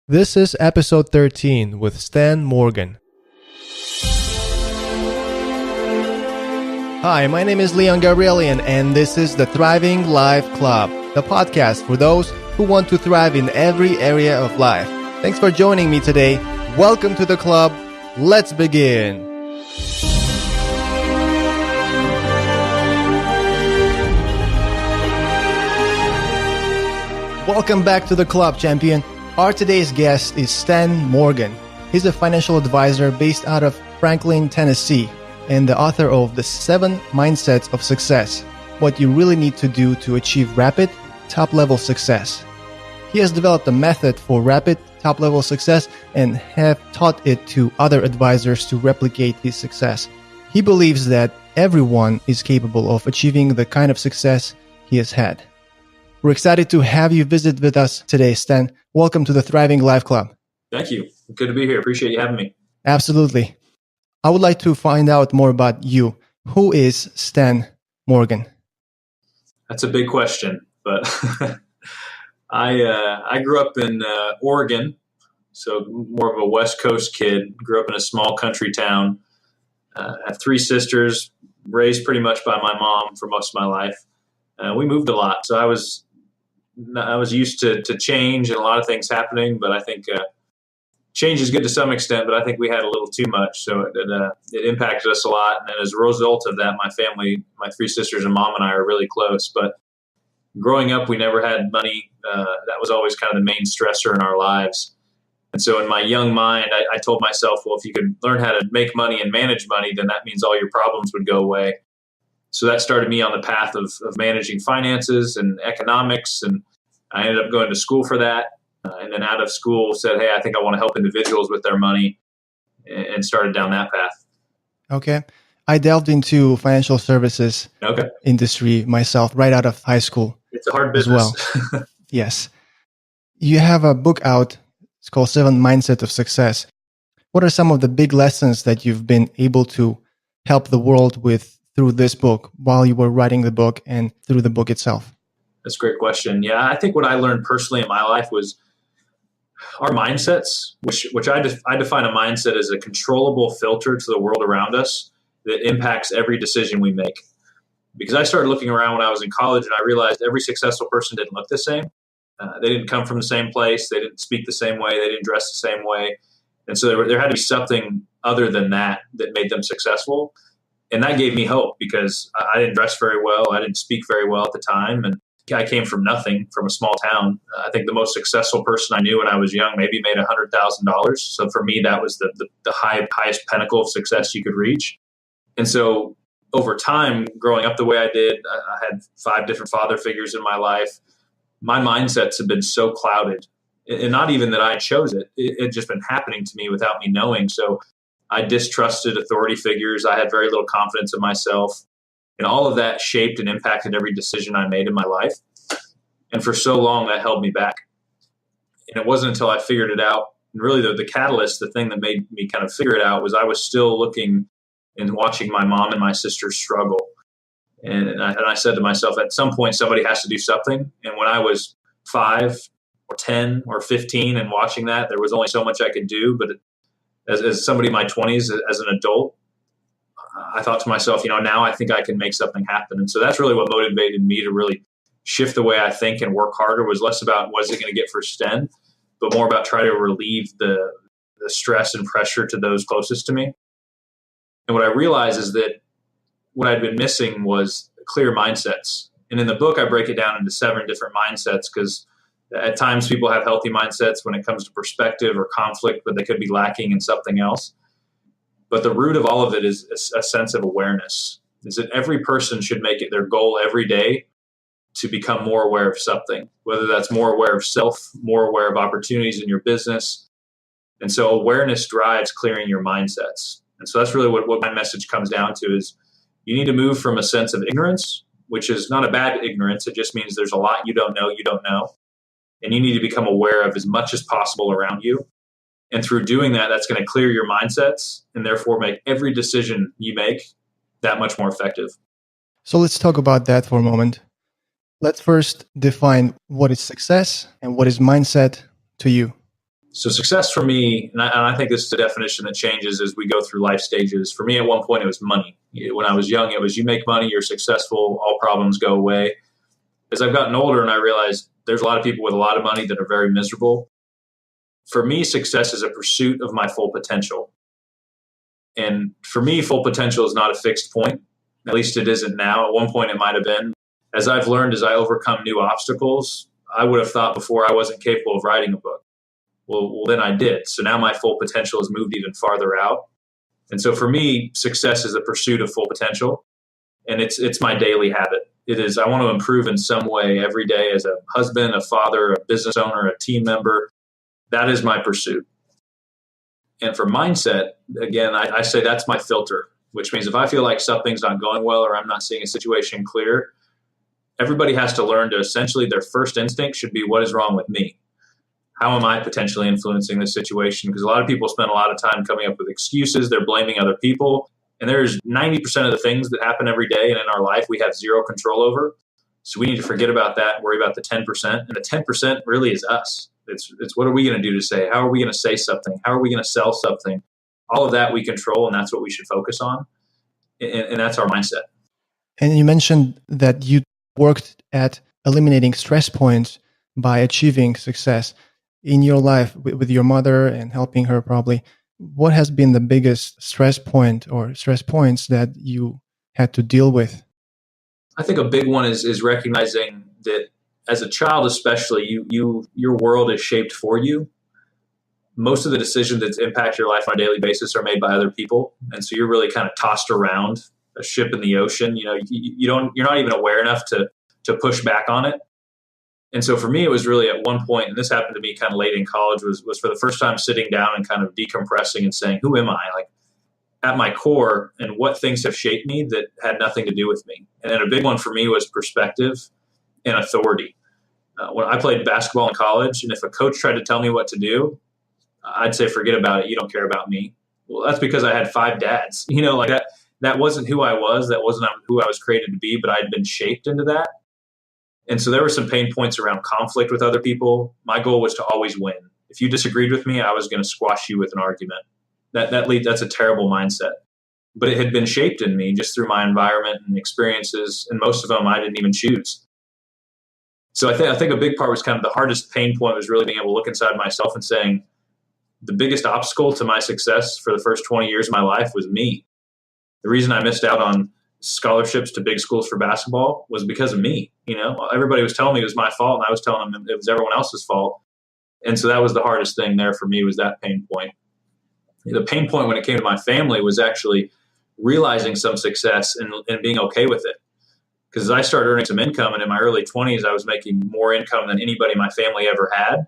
This is episode 13 with Sten Morgan. Hi, my name is Leon Gabrielian, and this is the Thriving Life Club, the podcast for those who want to thrive in every area of life. Thanks for joining me today. Welcome to the club. Let's begin. Welcome back to the club, champion. Our today's guest is Sten Morgan. He's a financial advisor based out of Franklin, Tennessee, and the author of The 7 Mindsets of Success, What You Really Need to Do to Achieve Rapid, Top-Level Success. He has developed a method for rapid, top-level success and have taught it to other advisors to replicate his success. He believes that everyone is capable of achieving the kind of success he has had. We're excited to have you visit with us today, Sten. Welcome to the Thriving Life Club. Thank you. Good to be here. Appreciate you having me. Absolutely. I would like to find out more about you. Who is Sten Morgan? That's a big question, but I grew up in Oregon, so more of a West Coast kid. Grew up in a small country town. Have 3 sisters, raised pretty much by my mom for most of my life. We moved a lot, so I was used to change and a lot of things happening, but I think change is good to some extent, but I think we had a little too much, so it impacted us a lot. And as a result of that, my family, my 3 sisters and mom and I are really close. But growing up, we never had money. That was always kind of the main stressor in our lives. And so in my young mind, I told myself, well, if you could learn how to make money and manage money, then that means all your problems would go away. So that started me on the path of managing finances and economics, and I ended up going to school for that. And then out of school said, hey, I think I want to help individuals with their money, and started down that path. Okay. I delved into financial services industry myself right out of high school. It's a hard business. As well. Yes. You have a book out. It's called 7 Mindsets of Success. What are some of the big lessons that you've been able to help the world with through this book while you were writing the book and through the book itself? That's a great question. Yeah, I think what I learned personally in my life was our mindsets, which I define a mindset as a controllable filter to the world around us that impacts every decision we make. Because I started looking around when I was in college and I realized every successful person didn't look the same. They didn't come from the same place. They didn't speak the same way. They didn't dress the same way. And so there had to be something other than that made them successful. And that gave me hope because I didn't dress very well. I didn't speak very well at the time. And I came from nothing, from a small town. I think the most successful person I knew when I was young maybe made $100,000. So for me, that was the highest pinnacle of success you could reach. And so over time, growing up the way I did, I had 5 different father figures in my life. My mindsets have been so clouded. And not even that I chose it. It had just been happening to me without me knowing. So I distrusted authority figures. I had very little confidence in myself. And all of that shaped and impacted every decision I made in my life. And for so long, that held me back. And it wasn't until I figured it out. And really, the catalyst, the thing that made me kind of figure it out was I was still looking and watching my mom and my sisters struggle. And I said to myself, at some point, somebody has to do something. And when I was 5 or 10 or 15 and watching that, there was only so much I could do. But as somebody in my 20s, as an adult, I thought to myself, now I think I can make something happen. And so that's really what motivated me to really shift the way I think and work harder. Was less about what is it going to get for Sten, but more about trying to relieve the stress and pressure to those closest to me. And what I realized is that what I'd been missing was clear mindsets. And in the book, I break it down into 7 different mindsets because at times people have healthy mindsets when it comes to perspective or conflict, but they could be lacking in something else. But the root of all of it is a sense of awareness, is that every person should make it their goal every day to become more aware of something, whether that's more aware of self, more aware of opportunities in your business. And so awareness drives clearing your mindsets. And so that's really what my message comes down to is you need to move from a sense of ignorance, which is not a bad ignorance. It just means there's a lot you don't know. And you need to become aware of as much as possible around you. And through doing that, that's going to clear your mindsets and therefore make every decision you make that much more effective. So let's talk about that for a moment. Let's first define what is success and what is mindset to you. So success for me, and I think this is a definition that changes as we go through life stages. For me, at one point, it was money. When I was young, it was you make money, you're successful, all problems go away. As I've gotten older and I realized there's a lot of people with a lot of money that are very miserable. For me, success is a pursuit of my full potential. And for me, full potential is not a fixed point. At least it isn't now. At one point, it might have been. As I've learned, as I overcome new obstacles, I would have thought before I wasn't capable of writing a book. Well, then I did. So now my full potential has moved even farther out. And so for me, success is a pursuit of full potential. And it's my daily habit. It is, I want to improve in some way every day as a husband, a father, a business owner, a team member. That is my pursuit. And for mindset, again, I say that's my filter, which means if I feel like something's not going well or I'm not seeing a situation clear, everybody has to learn to essentially their first instinct should be, what is wrong with me? How am I potentially influencing this situation? Because a lot of people spend a lot of time coming up with excuses. They're blaming other people. And there's 90% of the things that happen every day and in our life we have zero control over. So we need to forget about that and worry about the 10%. And the 10% really is us. It's what are we going to do to say? How are we going to say something? How are we going to sell something? All of that we control, and that's what we should focus on. And that's our mindset. And you mentioned that you worked at eliminating stress points by achieving success in your life with your mother and helping her probably. What has been the biggest stress point or stress points that you had to deal with? I think a big one is recognizing that as a child, especially, your world is shaped for you. Most of the decisions that impact your life on a daily basis are made by other people, and so you're really kind of tossed around a ship in the ocean. You're not even aware enough to push back on it. And so for me, it was really at one point, and this happened to me kind of late in college, was for the first time sitting down and kind of decompressing and saying, who am I? Like at my core, and what things have shaped me that had nothing to do with me. And then a big one for me was perspective and authority. When I played basketball in college, and if a coach tried to tell me what to do, I'd say, forget about it. You don't care about me. Well, that's because I had 5 dads. Like that wasn't who I was. That wasn't who I was created to be, but I'd been shaped into that. And so there were some pain points around conflict with other people. My goal was to always win. If you disagreed with me, I was going to squash you with an argument. That's a terrible mindset. But it had been shaped in me just through my environment and experiences, and most of them I didn't even choose. So I think a big part was kind of the hardest pain point was really being able to look inside myself and saying, the biggest obstacle to my success for the first 20 years of my life was me. The reason I missed out on scholarships to big schools for basketball was because of me. Everybody was telling me it was my fault, and I was telling them it was everyone else's fault. And so that was the hardest thing there for me, was that pain point. The pain point when it came to my family was actually realizing some success and being okay with it. Because as I started earning some income, and in my early 20s, I was making more income than anybody in my family ever had,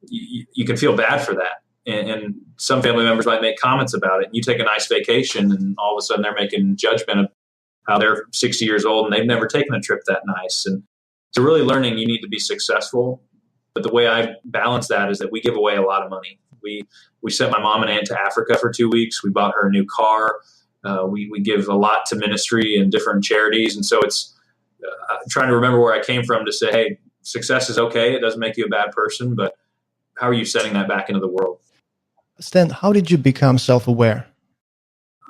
you can feel bad for that. And some family members might make comments about it. You take a nice vacation, and all of a sudden they're making judgment of how they're 60 years old and they've never taken a trip that nice. And so really learning you need to be successful. But the way I balance that is that we give away a lot of money. We sent my mom and aunt to Africa for 2 weeks. We bought her a new car. We give a lot to ministry and different charities. And so it's trying to remember where I came from to say, hey, success is okay. It doesn't make you a bad person, but how are you setting that back into the world? Sten, how did you become self-aware?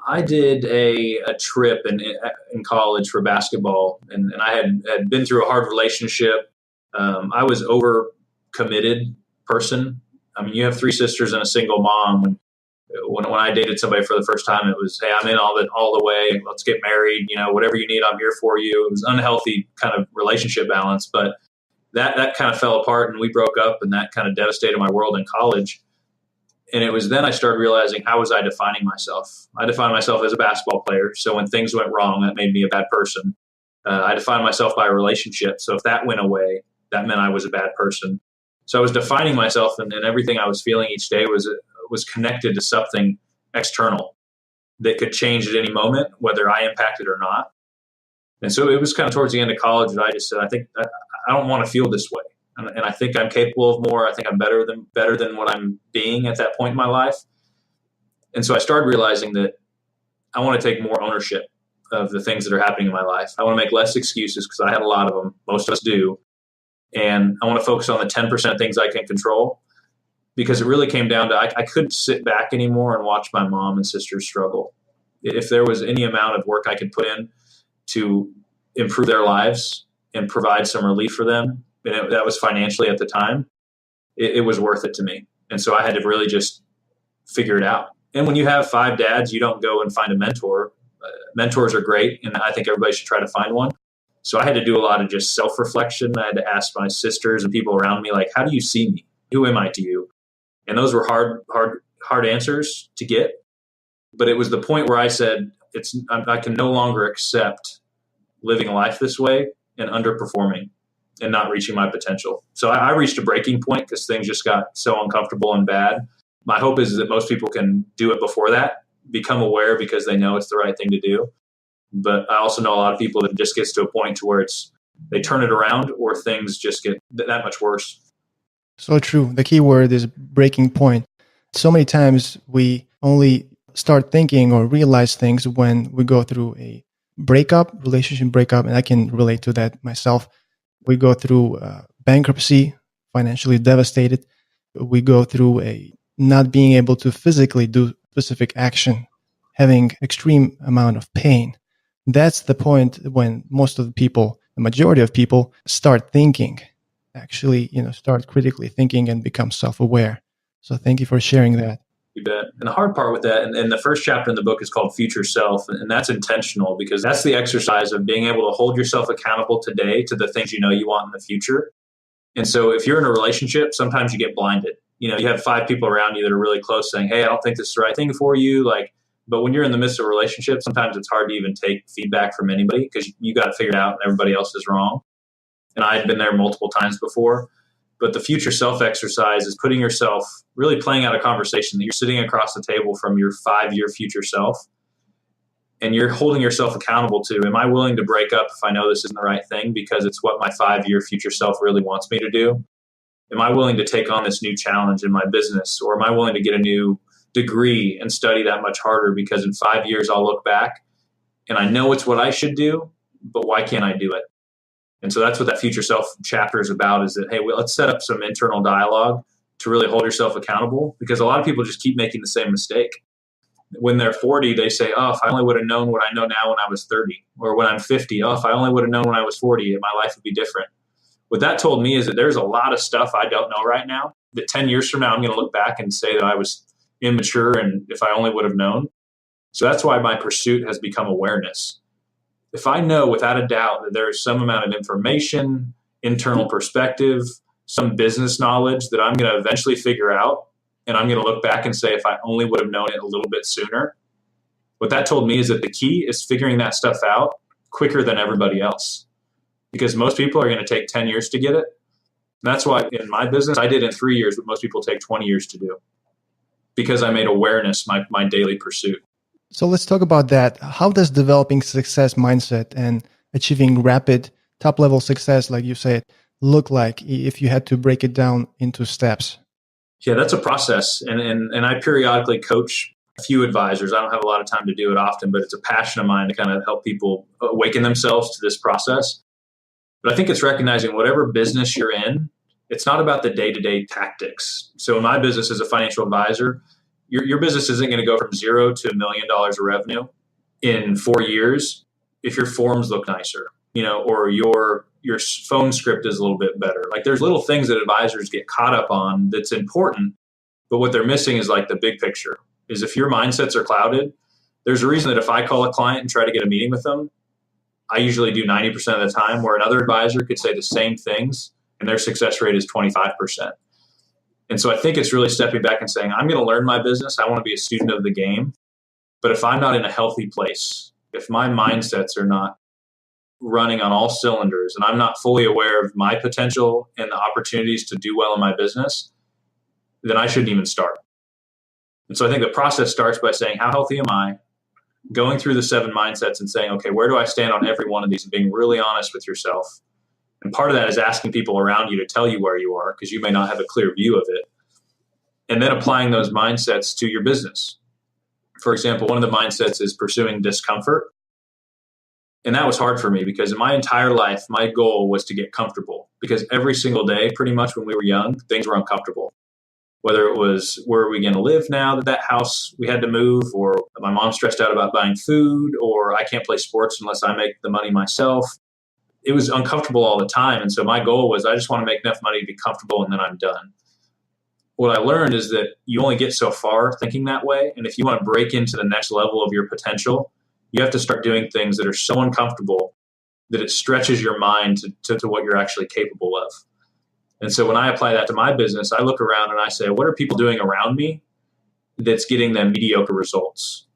I did a trip in college for basketball, and I had been through a hard relationship. I was overcommitted person. I mean, you have 3 sisters and a single mom. When I dated somebody for the first time, it was, hey, I'm in all the way. Let's get married. Whatever you need, I'm here for you. It was unhealthy kind of relationship balance, but that kind of fell apart, and we broke up, and that kind of devastated my world in college. And it was then I started realizing, how was I defining myself? I defined myself as a basketball player. So when things went wrong, that made me a bad person. I defined myself by a relationship. So if that went away, that meant I was a bad person. So I was defining myself, and everything I was feeling each day was connected to something external that could change at any moment, whether I impacted or not. And so it was kind of towards the end of college that I just said, I think I don't want to feel this way. And I think I'm capable of more. I think I'm better than what I'm being at that point in my life. And so I started realizing that I want to take more ownership of the things that are happening in my life. I want to make less excuses, because I had a lot of them. Most of us do. And I want to focus on the 10% things I can control. because it really came down to I couldn't sit back anymore and watch my mom and sisters struggle. If there was any amount of work I could put in to improve their lives and provide some relief for them, and that was financially at the time, it was worth it to me. And so I had to really just figure it out. And when you have 5 dads, you don't go and find a mentor. Mentors are great, and I think everybody should try to find one. So I had to do a lot of just self-reflection. I had to ask my sisters and people around me, like, how do you see me? Who am I to you? And those were hard answers to get. But it was the point where I said, I can no longer accept living a life this way and underperforming and not reaching my potential. So I reached a breaking point because things just got so uncomfortable and bad. My hope is that most people can do it before that, become aware because they know it's the right thing to do. But I also know a lot of people that it just gets to a point to where they turn it around or things just get that much worse. So true. The key word is breaking point. So many times we only start thinking or realize things when we go through a relationship breakup, and I can relate to that myself. We go through bankruptcy, financially devastated. We go through a not being able to physically do specific action, having extreme amount of pain. That's the point when most of the people, the majority of people, start thinking, actually, start critically thinking and become self-aware. So thank you for sharing that. You bet. And the hard part with that, and the first chapter in the book is called Future Self, and that's intentional because that's the exercise of being able to hold yourself accountable today to the things you know you want in the future. And so if you're in a relationship, sometimes you get blinded. You have 5 people around you that are really close saying, hey, I don't think this is the right thing for you. But when you're in the midst of a relationship, sometimes it's hard to even take feedback from anybody because you got to figure it out and everybody else is wrong. And I had been there multiple times before. But the future self exercise is putting yourself, really playing out a conversation that you're sitting across the table from your 5-year future self. And you're holding yourself accountable to, am I willing to break up if I know this isn't the right thing because it's what my 5-year future self really wants me to do? Am I willing to take on this new challenge in my business? Or am I willing to get a new degree and study that much harder because in 5 years I'll look back and I know it's what I should do, but why can't I do it? And so that's what that future self chapter is about, is that, hey, let's set up some internal dialogue to really hold yourself accountable, because a lot of people just keep making the same mistake. When they're 40, they say, oh, if I only would have known what I know now when I was 30, or when I'm 50, oh, if I only would have known when I was 40, my life would be different. What that told me is that there's a lot of stuff I don't know right now that 10 years from now, I'm going to look back and say that I was immature and if I only would have known. So that's why my pursuit has become awareness. If I know without a doubt that there is some amount of information, internal perspective, some business knowledge that I'm going to eventually figure out, and I'm going to look back and say, if I only would have known it a little bit sooner, what that told me is that the key is figuring that stuff out quicker than everybody else, because most people are going to take 10 years to get it. And that's why in my business, I did in 3 years what most people take 20 years to do, because I made awareness my daily pursuit. So let's talk about that. How does developing success mindset and achieving rapid top-level success, like you said, look like if you had to break it down into steps? Yeah, that's a process. And I periodically coach a few advisors. I don't have a lot of time to do it often, but it's a passion of mine to kind of help people awaken themselves to this process. But I think it's recognizing whatever business you're in, it's not about the day-to-day tactics. So in my business as a financial advisor, your business isn't going to go from $0 to $1 million of revenue in 4 years if your forms look nicer, or your phone script is a little bit better. Like, there's little things that advisors get caught up on that's important, but what they're missing is like the big picture. Is if your mindsets are clouded, there's a reason that if I call a client and try to get a meeting with them, I usually do 90% of the time, where another advisor could say the same things and their success rate is 25%. And so I think it's really stepping back and saying, I'm going to learn my business. I want to be a student of the game. But if I'm not in a healthy place, if my mindsets are not running on all cylinders and I'm not fully aware of my potential and the opportunities to do well in my business, then I shouldn't even start. And so I think the process starts by saying, how healthy am I? Going through the 7 mindsets and saying, okay, where do I stand on every one of these, and being really honest with yourself. And part of that is asking people around you to tell you where you are, because you may not have a clear view of it. And then applying those mindsets to your business. For example, one of the mindsets is pursuing discomfort. And that was hard for me because in my entire life, my goal was to get comfortable, because every single day, pretty much when we were young, things were uncomfortable. whether it was where are we going to live now that house we had to move, or my mom's stressed out about buying food, or I can't play sports unless I make the money myself. It was uncomfortable all the time. And so my goal was I just want to make enough money to be comfortable and then I'm done. What I learned is that you only get so far thinking that way. And if you want to break into the next level of your potential, you have to start doing things that are so uncomfortable that it stretches your mind to what you're actually capable of. And so when I apply that to my business, I look around and I say, what are people doing around me that's getting them mediocre results?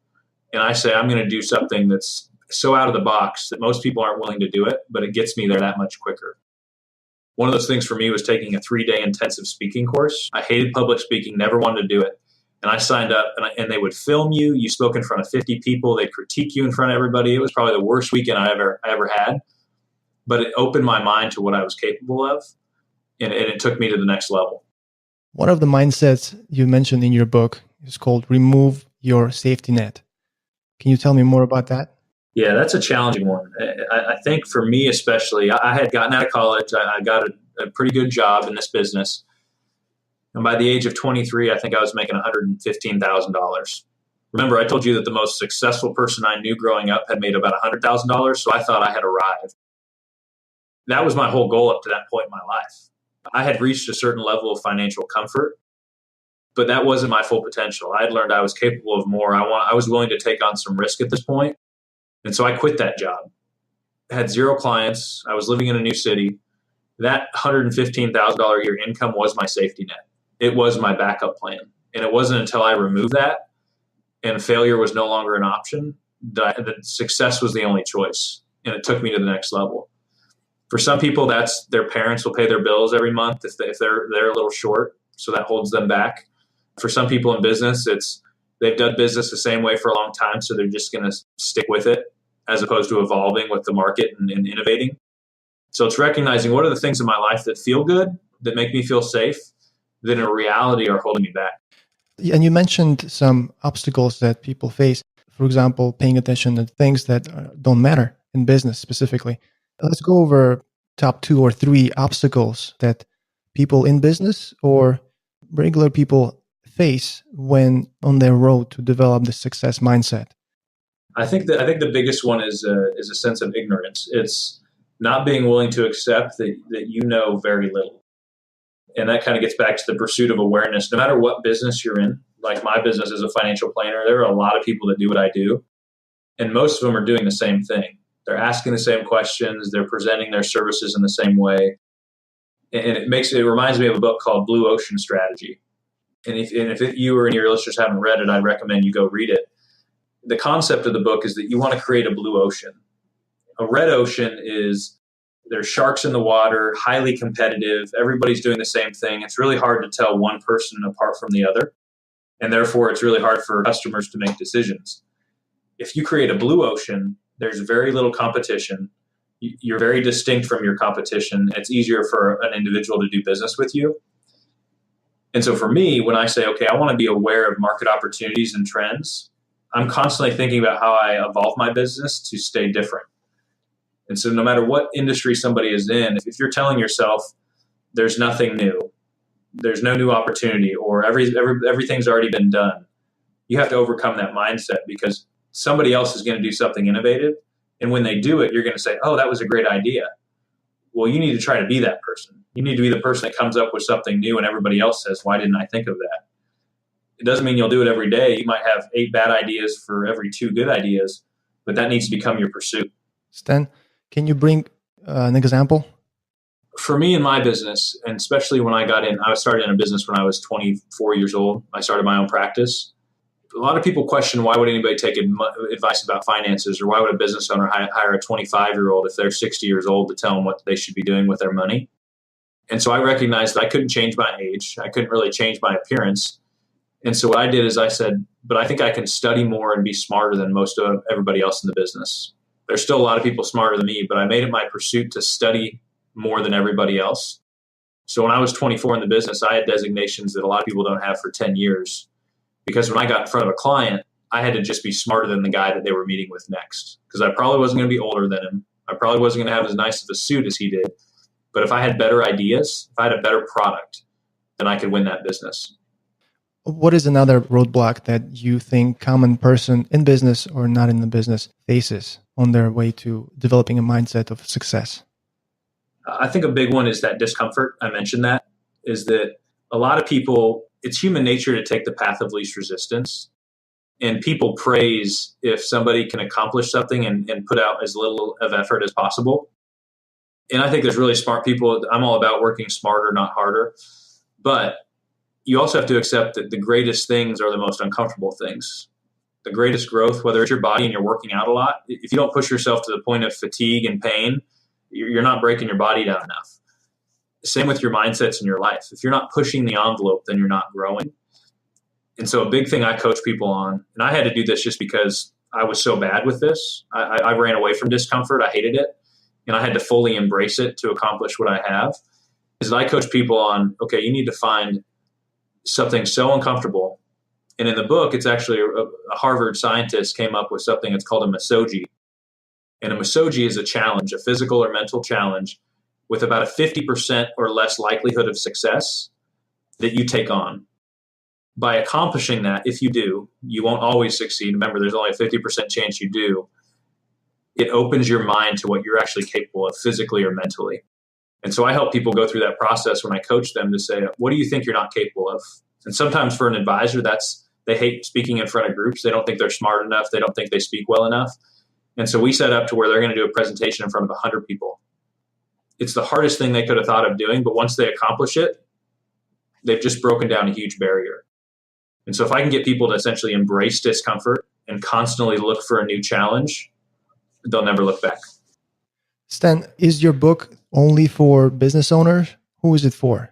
And I say, I'm going to do something that's so out of the box that most people aren't willing to do it, but it gets me there that much quicker. One of those things for me was taking a 3-day intensive speaking course. I hated public speaking, never wanted to do it. And I signed up and they would film you. You spoke in front of 50 people. They'd critique you in front of everybody. It was probably the worst weekend I ever had. But it opened my mind to what I was capable of. And it took me to the next level. One of the mindsets you mentioned in your book is called remove your safety net. Can you tell me more about that? Yeah, that's a challenging one. I think for me especially, I had gotten out of college. I got a pretty good job in this business. And by the age of 23, I think I was making $115,000. Remember, I told you that the most successful person I knew growing up had made about $100,000. So I thought I had arrived. That was my whole goal up to that point in my life. I had reached a certain level of financial comfort, but that wasn't my full potential. I had learned I was capable of more. I was willing to take on some risk at this point. And so I quit that job. I had 0 clients. I was living in a new city. That $115,000 a year income was my safety net. It was my backup plan. And it wasn't until I removed that and failure was no longer an option that success was the only choice. And it took me to the next level. For some people, that's their parents will pay their bills every month if they're a little short. So that holds them back. For some people in business, they've done business the same way for a long time, so they're just going to stick with it as opposed to evolving with the market and innovating. So it's recognizing what are the things in my life that feel good, that make me feel safe, that in reality are holding me back. And you mentioned some obstacles that people face. For example, paying attention to things that don't matter in business specifically. Let's go over top 2 or 3 obstacles that people in business or regular people face when on their road to develop the success mindset. I think the biggest one is a sense of ignorance. It's not being willing to accept that you know very little. And that kind of gets back to the pursuit of awareness. No matter what business you're in, like my business as a financial planner, there are a lot of people that do what I do. And most of them are doing the same thing. They're asking the same questions. They're presenting their services in the same way. And it reminds me of a book called Blue Ocean Strategy. And if you or any of your listeners haven't read it, I'd recommend you go read it. The concept of the book is that you want to create a blue ocean. A red ocean is there's sharks in the water, highly competitive. Everybody's doing the same thing. It's really hard to tell one person apart from the other. And therefore, it's really hard for customers to make decisions. If you create a blue ocean, there's very little competition. You're very distinct from your competition. It's easier for an individual to do business with you. And so for me, when I say, okay, I want to be aware of market opportunities and trends, I'm constantly thinking about how I evolve my business to stay different. And so no matter what industry somebody is in, if you're telling yourself there's nothing new, there's no new opportunity, or everything's already been done, you have to overcome that mindset because somebody else is going to do something innovative. And when they do it, you're going to say, oh, that was a great idea. Well, you need to try to be that person. You need to be the person that comes up with something new and everybody else says, why didn't I think of that? It doesn't mean you'll do it every day. You might have 8 bad ideas for every 2 good ideas, but that needs to become your pursuit. Sten, can you bring an example? For me in my business, and especially when I started in a business when I was 24 years old. I started my own practice. A lot of people question why would anybody take advice about finances, or why would a business owner hire a 25-year-old if they're 60 years old to tell them what they should be doing with their money? And so I recognized that I couldn't change my age. I couldn't really change my appearance. And so what I did is I said, but I think I can study more and be smarter than most of everybody else in the business. There's still a lot of people smarter than me, but I made it my pursuit to study more than everybody else. So when I was 24 in the business, I had designations that a lot of people don't have for 10 years. Because when I got in front of a client, I had to just be smarter than the guy that they were meeting with next. Because I probably wasn't going to be older than him. I probably wasn't going to have as nice of a suit as he did. But if I had better ideas, if I had a better product, then I could win that business. What is another roadblock that you think common person in business or not in the business faces on their way to developing a mindset of success? I think a big one is that discomfort. I mentioned that is that a lot of people, it's human nature to take the path of least resistance. And people praise if somebody can accomplish something and put out as little of effort as possible. And I think there's really smart people. I'm all about working smarter, not harder. But you also have to accept that the greatest things are the most uncomfortable things. The greatest growth, whether it's your body and you're working out a lot, if you don't push yourself to the point of fatigue and pain, you're not breaking your body down enough. Same with your mindsets in your life. If you're not pushing the envelope, then you're not growing. And so a big thing I coach people on, and I had to do this just because I was so bad with this. I ran away from discomfort. I hated it. And I had to fully embrace it to accomplish what I have, is that I coach people on, okay, you need to find something so uncomfortable. And in the book, it's actually a Harvard scientist came up with something that's called a misogi. And a misogi is a challenge, a physical or mental challenge with about a 50% or less likelihood of success that you take on. By accomplishing that, if you do, you won't always succeed. Remember, there's only a 50% chance you do. It opens your mind to what you're actually capable of physically or mentally. And so I help people go through that process when I coach them to say, what do you think you're not capable of? And sometimes for an advisor, they hate speaking in front of groups. They don't think they're smart enough. They don't think they speak well enough. And so we set up to where they're going to do a presentation in front of 100 people. It's the hardest thing they could have thought of doing, but once they accomplish it, they've just broken down a huge barrier. And so if I can get people to essentially embrace discomfort and constantly look for a new challenge, they'll never look back. Stan, is your book only for business owners? Who is it for?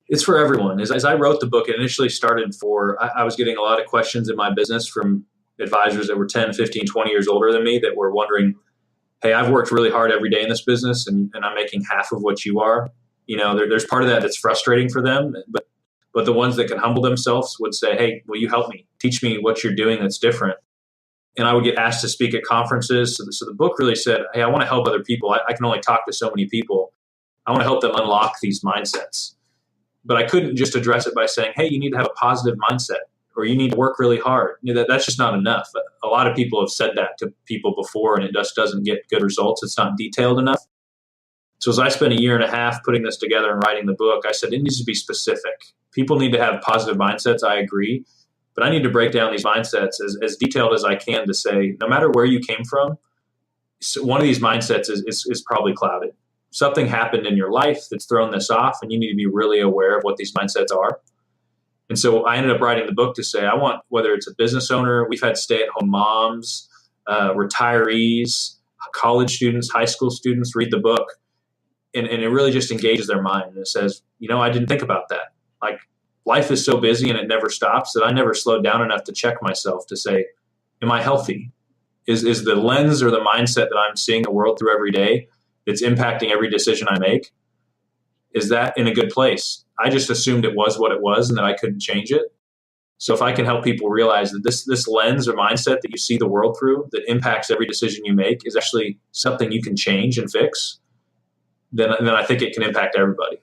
It's for everyone. As I wrote the book, it initially started I was getting a lot of questions in my business from advisors that were 10, 15, 20 years older than me that were wondering, hey, I've worked really hard every day in this business and I'm making half of what you are. You know, there's part of that that's frustrating for them, but the ones that can humble themselves would say, hey, will you help me? Teach me what you're doing that's different. And I would get asked to speak at conferences. So the book really said, hey, I want to help other people. I can only talk to so many people. I want to help them unlock these mindsets. But I couldn't just address it by saying, hey, you need to have a positive mindset or you need to work really hard. That's just not enough. A lot of people have said that to people before and it just doesn't get good results. It's not detailed enough. So as I spent a year and a half putting this together and writing the book, I said it needs to be specific. People need to have positive mindsets. I agree. But I need to break down these mindsets as detailed as I can to say, no matter where you came from, one of these mindsets is probably clouded. Something happened in your life that's thrown this off, and you need to be really aware of what these mindsets are. And so I ended up writing the book to say, I want, whether it's a business owner, we've had stay-at-home moms, retirees, college students, high school students read the book. And it really just engages their mind. And it says, I didn't think about that. Like, life is so busy and it never stops that I never slowed down enough to check myself to say, am I healthy? Is the lens or the mindset that I'm seeing the world through every day that's impacting every decision I make, is that in a good place? I just assumed it was what it was and that I couldn't change it. So if I can help people realize that this lens or mindset that you see the world through that impacts every decision you make is actually something you can change and fix, then I think it can impact everybody.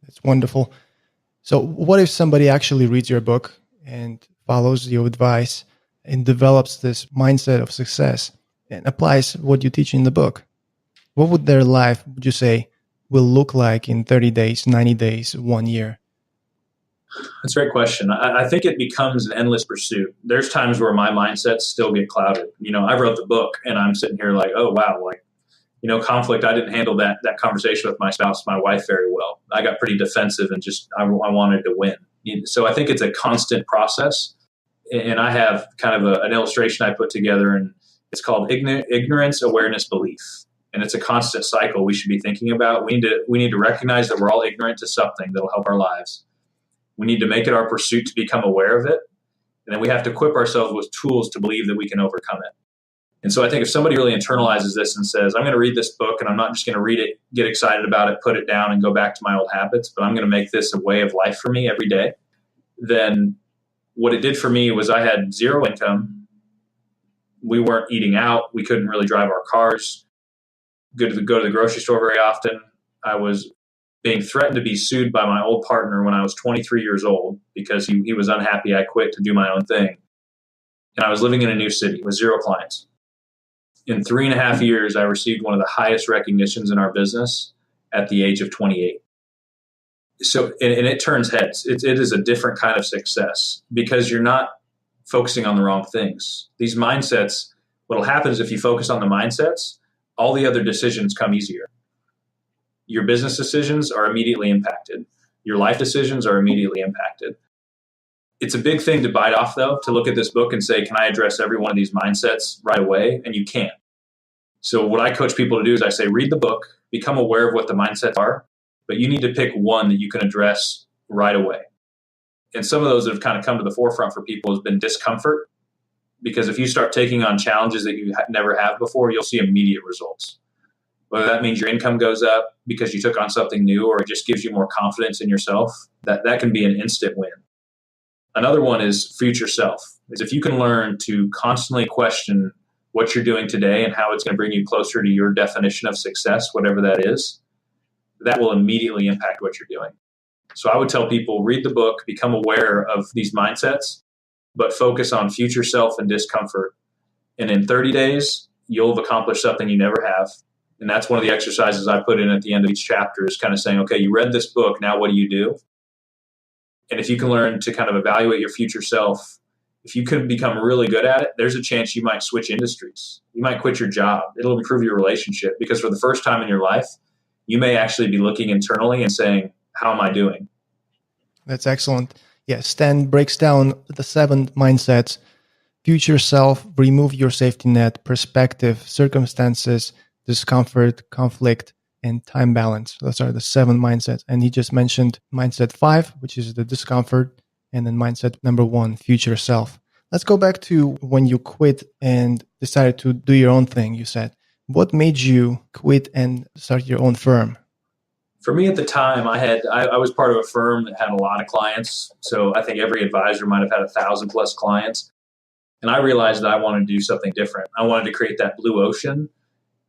That's wonderful. So what if somebody actually reads your book and follows your advice and develops this mindset of success and applies what you teach in the book? What would their life, would you say, will look like in 30 days, 90 days, 1 year? That's a great question. I think it becomes an endless pursuit. There's times where my mindsets still get clouded. I wrote the book and I'm sitting here like, oh, wow, conflict. I didn't handle that conversation with my spouse, my wife, very well. I got pretty defensive and I wanted to win. So I think it's a constant process. And I have kind of an illustration I put together, and it's called ignorance, awareness, belief. And it's a constant cycle we should be thinking about. We need to recognize that we're all ignorant to something that'll help our lives. We need to make it our pursuit to become aware of it. And then we have to equip ourselves with tools to believe that we can overcome it. And so I think if somebody really internalizes this and says, I'm going to read this book and I'm not just going to read it, get excited about it, put it down and go back to my old habits, but I'm going to make this a way of life for me every day, then what it did for me was I had zero income. We weren't eating out. We couldn't really drive our cars, go to the grocery store very often. I was being threatened to be sued by my old partner when I was 23 years old because he was unhappy I quit to do my own thing. And I was living in a new city with 0 clients. In 3.5 years, I received one of the highest recognitions in our business at the age of 28. So, and it turns heads. It is a different kind of success because you're not focusing on the wrong things. These mindsets, what will happen is if you focus on the mindsets, all the other decisions come easier. Your business decisions are immediately impacted. Your life decisions are immediately impacted. It's a big thing to bite off, though, to look at this book and say, can I address every one of these mindsets right away? And you can't. So what I coach people to do is I say, read the book, become aware of what the mindsets are, but you need to pick one that you can address right away. And some of those that have kind of come to the forefront for people has been discomfort, because if you start taking on challenges that you never have before, you'll see immediate results. Whether that means your income goes up because you took on something new, or it just gives you more confidence in yourself, that can be an instant win. Another one is future self. Is if you can learn to constantly question what you're doing today and how it's going to bring you closer to your definition of success, whatever that is, that will immediately impact what you're doing. So I would tell people, read the book, become aware of these mindsets, but focus on future self and discomfort. And in 30 days, you'll have accomplished something you never have. And that's one of the exercises I put in at the end of each chapter, is kind of saying, okay, you read this book, now what do you do? And if you can learn to kind of evaluate your future self, if you can become really good at it, there's a chance you might switch industries. You might quit your job. It'll improve your relationship, because for the first time in your life, you may actually be looking internally and saying, how am I doing? That's excellent. Yes, Stan breaks down the 7 mindsets: future self, remove your safety net, perspective, circumstances, discomfort, conflict, and time balance. Those are the 7 mindsets. And he just mentioned mindset 5, which is the discomfort, and then mindset number 1, future self. Let's go back to when you quit and decided to do your own thing, you said. What made you quit and start your own firm? For me at the time, I was part of a firm that had a lot of clients. So I think every advisor might have had 1,000 plus clients. And I realized that I wanted to do something different. I wanted to create that blue ocean.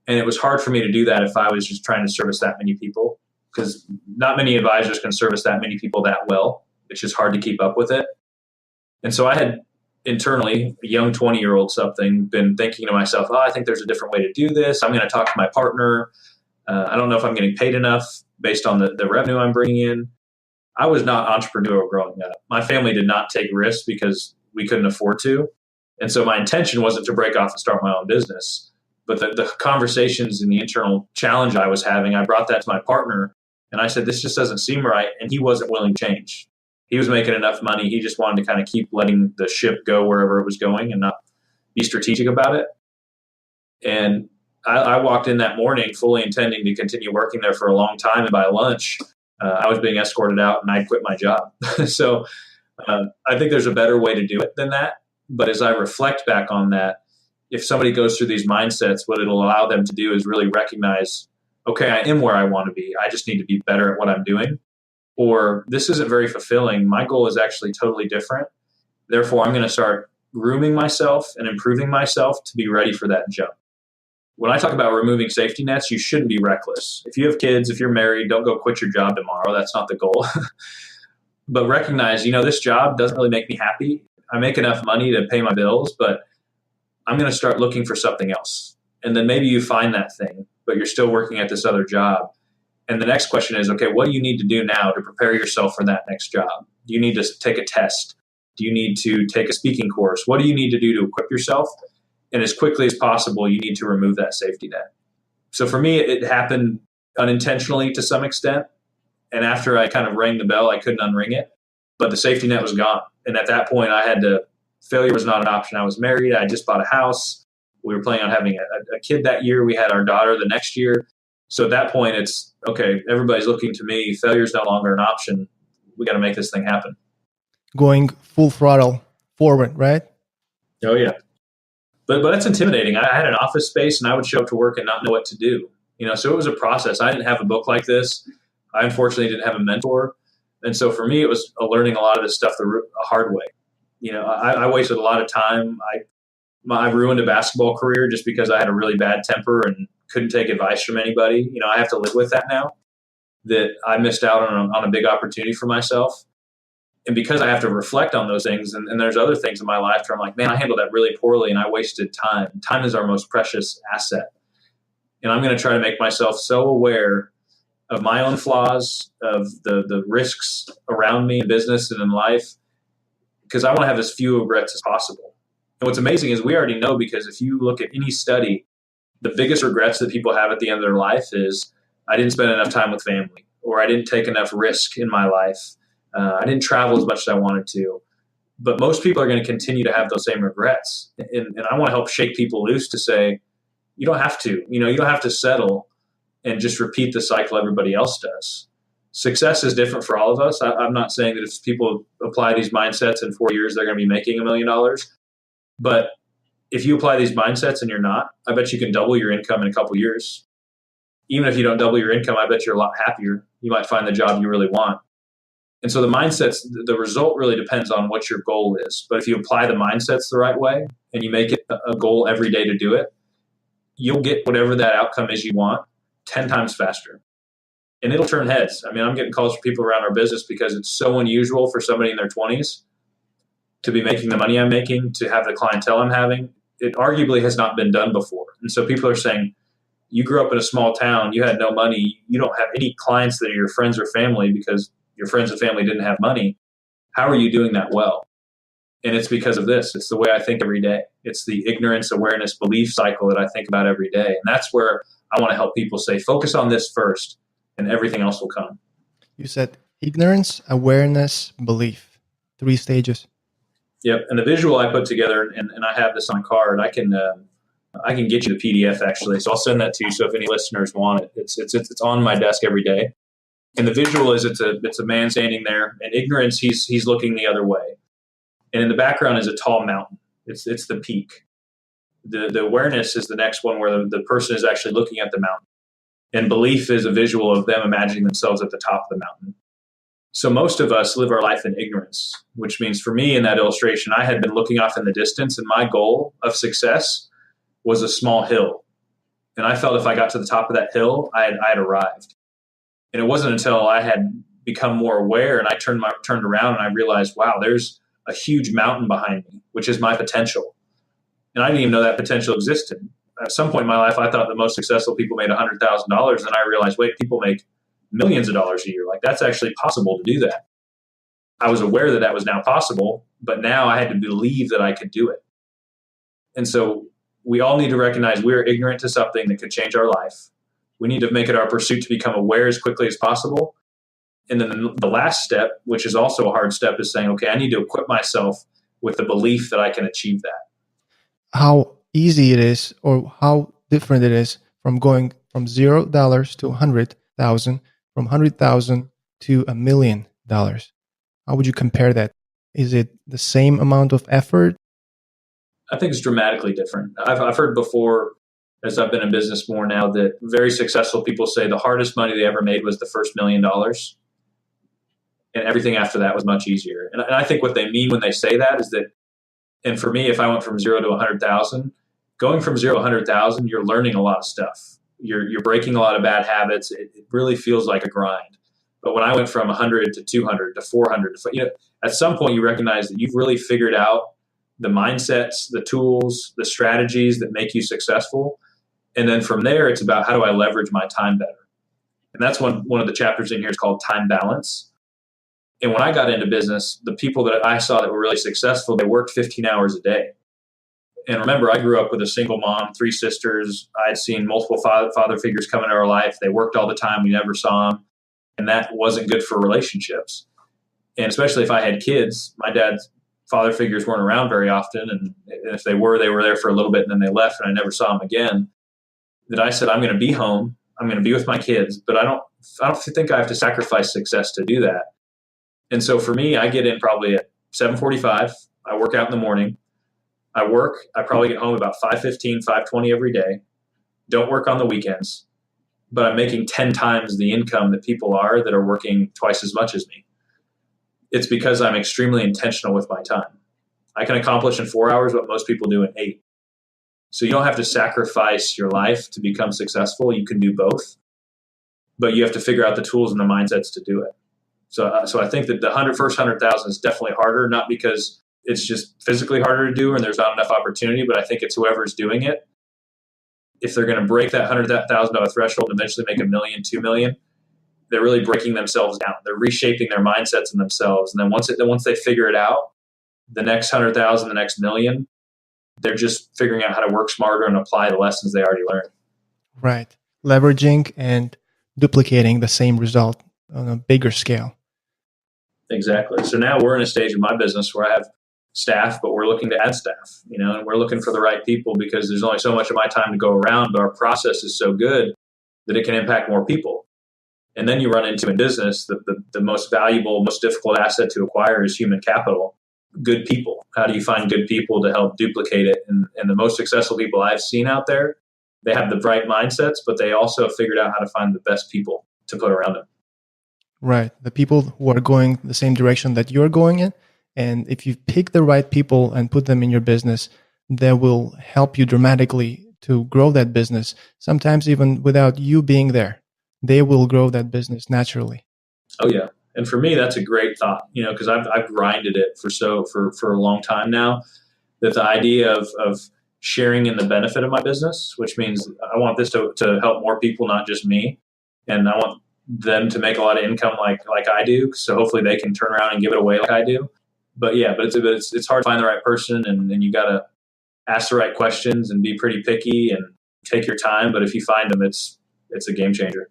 And it was hard for me to do that if I was just trying to service that many people, because not many advisors can service that many people that well. It's just hard to keep up with it. And so I had internally, a young 20-year-old something, been thinking to myself, I think there's a different way to do this. I'm going to talk to my partner. I don't know if I'm getting paid enough based on the revenue I'm bringing in. I was not entrepreneurial growing up. My family did not take risks because we couldn't afford to. And so my intention wasn't to break off and start my own business. But the conversations and the internal challenge I was having, I brought that to my partner. And I said, this just doesn't seem right. And he wasn't willing to change. He was making enough money. He just wanted to kind of keep letting the ship go wherever it was going and not be strategic about it. And I walked in that morning fully intending to continue working there for a long time. And by lunch, I was being escorted out and I quit my job. So I think there's a better way to do it than that. But as I reflect back on that, if somebody goes through these mindsets, what it'll allow them to do is really recognize, okay, I am where I want to be. I just need to be better at what I'm doing. Or this isn't very fulfilling. My goal is actually totally different. Therefore, I'm going to start grooming myself and improving myself to be ready for that jump. When I talk about removing safety nets, you shouldn't be reckless. If you have kids, if you're married, don't go quit your job tomorrow. That's not the goal. But recognize, this job doesn't really make me happy. I make enough money to pay my bills, but I'm going to start looking for something else. And then maybe you find that thing, but you're still working at this other job. And the next question is, okay, what do you need to do now to prepare yourself for that next job? Do you need to take a test? Do you need to take a speaking course? What do you need to do to equip yourself? And as quickly as possible, you need to remove that safety net. So for me, it happened unintentionally to some extent. And after I kind of rang the bell, I couldn't unring it. But the safety net was gone. And at that point, failure was not an option. I was married. I just bought a house. We were planning on having a kid that year. We had our daughter the next year. So at that point, it's, okay, everybody's looking to me. Failure is no longer an option. We got to make this thing happen. Going full throttle forward, right? Oh, yeah. But that's intimidating. I had an office space and I would show up to work and not know what to do. So it was a process. I didn't have a book like this. I unfortunately didn't have a mentor. And so for me, it was learning a lot of this stuff the hard way. I wasted a lot of time. I ruined a basketball career just because I had a really bad temper and couldn't take advice from anybody. I have to live with that now. that I missed out on a big opportunity for myself. And because I have to reflect on those things, and there's other things in my life where I'm like, man, I handled that really poorly and I wasted time. Time is our most precious asset. And I'm going to try to make myself so aware of my own flaws, of the risks around me in business and in life, because I want to have as few regrets as possible. And what's amazing is we already know, because if you look at any study, the biggest regrets that people have at the end of their life is, I didn't spend enough time with family, or I didn't take enough risk in my life. I didn't travel as much as I wanted to. But most people are going to continue to have those same regrets. And I want to help shake people loose to say, you don't have to, you don't have to settle and just repeat the cycle everybody else does. Success is different for all of us. I'm not saying that if people apply these mindsets in 4 years, they're going to be making $1 million. But if you apply these mindsets and you're not, I bet you can double your income in a couple of years. Even if you don't double your income, I bet you're a lot happier. You might find the job you really want. And so the mindsets, the result really depends on what your goal is. But if you apply the mindsets the right way and you make it a goal every day to do it, you'll get whatever that outcome is you want 10 times faster. And it'll turn heads. I mean, I'm getting calls from people around our business because it's so unusual for somebody in their 20s to be making the money I'm making, to have the clientele I'm having. It arguably has not been done before. And so people are saying, you grew up in a small town, you had no money, you don't have any clients that are your friends or family because your friends and family didn't have money. How are you doing that well? And it's because of this. It's the way I think every day. It's the ignorance, awareness, belief cycle that I think about every day. And that's where I want to help people say, focus on this first and everything else will come. You said ignorance, awareness, belief. 3 stages. Yep. And the visual I put together, and I have this on a card, I can get you the PDF actually. So I'll send that to you. So if any listeners want it, it's on my desk every day. And the visual is it's a man standing there, and ignorance, he's looking the other way. And in the background is a tall mountain. It's the peak. The awareness is the next one, where the person is actually looking at the mountain. And belief is a visual of them imagining themselves at the top of the mountain. So most of us live our life in ignorance, which means for me in that illustration, I had been looking off in the distance, and my goal of success was a small hill. And I felt if I got to the top of that hill, I had arrived. And it wasn't until I had become more aware and I turned around and I realized, wow, there's a huge mountain behind me, which is my potential. And I didn't even know that potential existed. At some point in my life, I thought the most successful people made $100,000. And I realized, wait, people make millions of dollars a year. Like, that's actually possible to do that. I was aware that that was now possible, but now I had to believe that I could do it. And so we all need to recognize we're ignorant to something that could change our life. We need to make it our pursuit to become aware as quickly as possible. And then the last step, which is also a hard step, is saying, okay, I need to equip myself with the belief that I can achieve that. How easy it is, or how different it is from going from $0 to 100,000, from 100,000 to $1 million. How would you compare that? Is it the same amount of effort? I think it's dramatically different. I've heard before, as I've been in business more now, that very successful people say the hardest money they ever made was the first $1 million. And everything after that was much easier. And I think what they mean when they say that is that, and for me, if I went from 0 to 100,000, going from 0 to 100,000, you're learning a lot of stuff. You're breaking a lot of bad habits. It really feels like a grind. But when I went from 100 to 200 to 400, at some point you recognize that you've really figured out the mindsets, the tools, the strategies that make you successful. And then from there, it's about, how do I leverage my time better? And that's one of the chapters in here is called time balance. And when I got into business, the people that I saw that were really successful, they worked 15 hours a day. And remember, I grew up with a single mom, 3 sisters. I had seen multiple father figures come into our life. They worked all the time. We never saw them. And that wasn't good for relationships. And especially if I had kids, my dad's father figures weren't around very often. And if they were there for a little bit and then they left and I never saw them again. That I said, I'm going to be home. I'm going to be with my kids, but I don't think I have to sacrifice success to do that. And so for me, I get in probably at 7:45. I work out in the morning. I work. I probably get home about 5:15, 5:20 every day. Don't work on the weekends. But I'm making 10 times the income that people are that are working twice as much as me. It's because I'm extremely intentional with my time. I can accomplish in 4 hours what most people do in 8. So you don't have to sacrifice your life to become successful. You can do both. but you have to figure out the tools and the mindsets to do it. So I think that the first 100,000 is definitely harder, not because it's just physically harder to do and there's not enough opportunity, but I think it's whoever's doing it. If they're going to break that $100,000 threshold and eventually make $1 million, $2 million, they're really breaking themselves down. They're reshaping their mindsets and themselves. And then once they figure it out, the next 100,000, the next million, they're just figuring out how to work smarter and apply the lessons they already learned. Right. Leveraging and duplicating the same result on a bigger scale. Exactly. So now we're in a stage of my business where I have staff, but we're looking to add staff, and we're looking for the right people because there's only so much of my time to go around, but our process is so good that it can impact more people. And then you run into in business, the most valuable, most difficult asset to acquire is human capital, good people. How do you find good people to help duplicate it? And the most successful people I've seen out there, they have the right mindsets, but they also figured out how to find the best people to put around them. Right. The people who are going the same direction that you're going in. And if you pick the right people and put them in your business, they will help you dramatically to grow that business. Sometimes even without you being there, they will grow that business naturally. Oh yeah. And for me, that's a great thought, because I've grinded it for a long time now, that the idea of sharing in the benefit of my business, which means I want this to help more people, not just me. And I want them to make a lot of income like I do. So hopefully they can turn around and give it away like I do. But it's hard to find the right person, and you got to ask the right questions and be pretty picky and take your time. But if you find them, it's a game changer.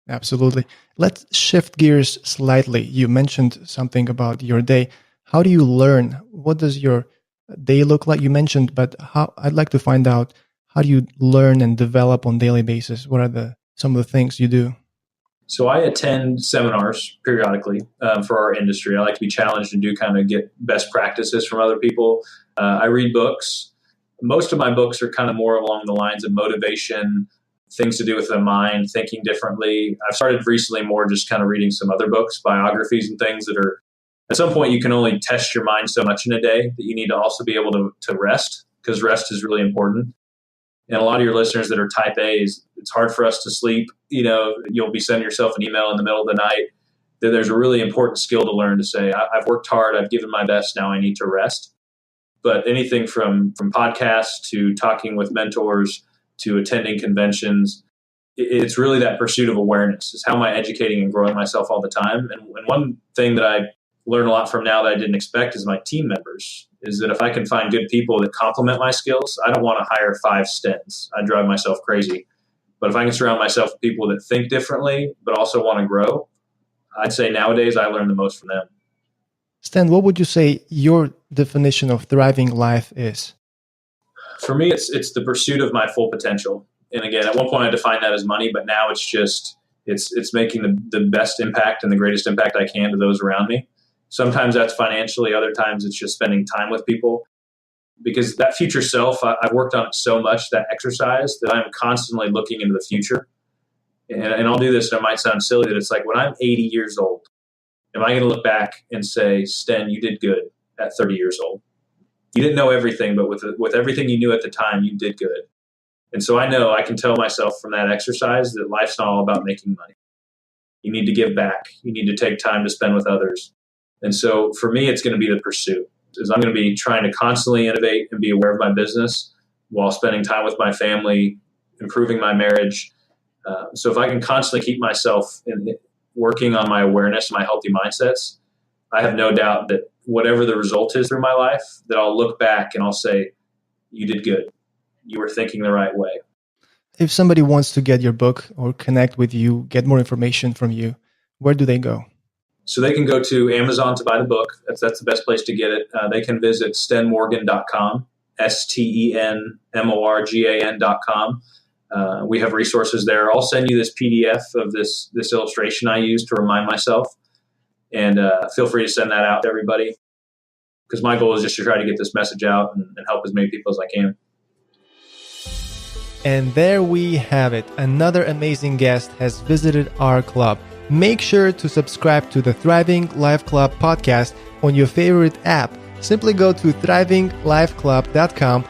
Absolutely. Let's shift gears slightly. You mentioned something about your day. How do you learn? What does your day look like? You mentioned, but I'd like to find out, how do you learn and develop on a daily basis? What are some of the things you do? So I attend seminars periodically for our industry. I like to be challenged and get best practices from other people. I read books. Most of my books are kind of more along the lines of motivation, things to do with the mind, thinking differently. I've started recently more just kind of reading some other books, biographies and things that are, at some point you can only test your mind so much in a day that you need to also be able to rest, because rest is really important. And a lot of your listeners that are type A's, it's hard for us to sleep. You'll be sending yourself an email in the middle of the night. There's a really important skill to learn to say, I've worked hard, I've given my best, now I need to rest. But anything from podcasts to talking with mentors to attending conventions, it's really that pursuit of awareness. Is how am I educating and growing myself all the time? And one thing that I learn a lot from now that I didn't expect is my team members, is that if I can find good people that complement my skills, I don't want to hire 5 Stens. I drive myself crazy. But if I can surround myself with people that think differently, but also want to grow, I'd say nowadays I learn the most from them. Sten, what would you say your definition of thriving life is? For me, it's the pursuit of my full potential. And again, at one point I defined that as money, but now it's making the best impact and the greatest impact I can to those around me. Sometimes that's financially, other times it's just spending time with people. Because that future self, I've worked on it so much, that exercise, that I'm constantly looking into the future. And I'll do this, and it might sound silly, that it's like when I'm 80 years old, am I going to look back and say, Sten, you did good at 30 years old? You didn't know everything, but with everything you knew at the time, you did good. And so I know I can tell myself from that exercise that life's not all about making money. You need to give back. You need to take time to spend with others. And so for me, it's going to be the pursuit. Is I'm going to be trying to constantly innovate and be aware of my business while spending time with my family, improving my marriage. So if I can constantly keep myself working on my awareness, my healthy mindsets, I have no doubt that whatever the result is through my life, that I'll look back and I'll say, you did good. You were thinking the right way. If somebody wants to get your book or connect with you, get more information from you, where do they go? So they can go to Amazon to buy the book. That's the best place to get it. They can visit stenmorgan.com, STENMORGAN.com. We have resources there. I'll send you this PDF of this illustration I use to remind myself. And feel free to send that out to everybody, because my goal is just to try to get this message out and help as many people as I can. And there we have it. Another amazing guest has visited our club. Make sure to subscribe to the Thriving Life Club podcast on your favorite app. Simply go to thrivinglifeclub.com/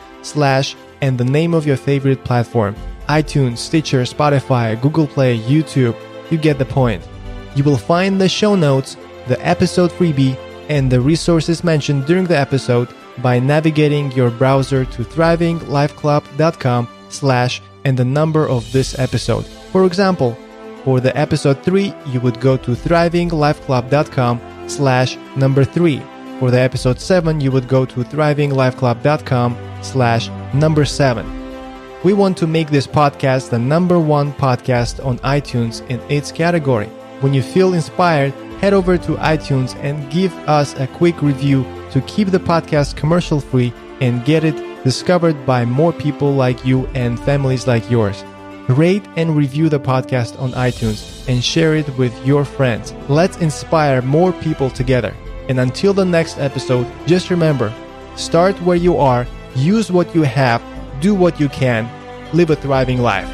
and the name of your favorite platform: iTunes, Stitcher, Spotify, Google Play, YouTube. You get the point. You will find the show notes, the episode freebie, and the resources mentioned during the episode by navigating your browser to thrivinglifeclub.com/ and the number of this episode. For example, for the episode 3, you would go to thrivinglifeclub.com/3. For the episode 7, you would go to thrivinglifeclub.com/7. We want to make this podcast the #1 podcast on iTunes in its category. When you feel inspired, head over to iTunes and give us a quick review to keep the podcast commercial free and get it discovered by more people like you and families like yours. Rate and review the podcast on iTunes and share it with your friends. Let's inspire more people together. And until the next episode, just remember, start where you are, use what you have, do what you can, live a thriving life.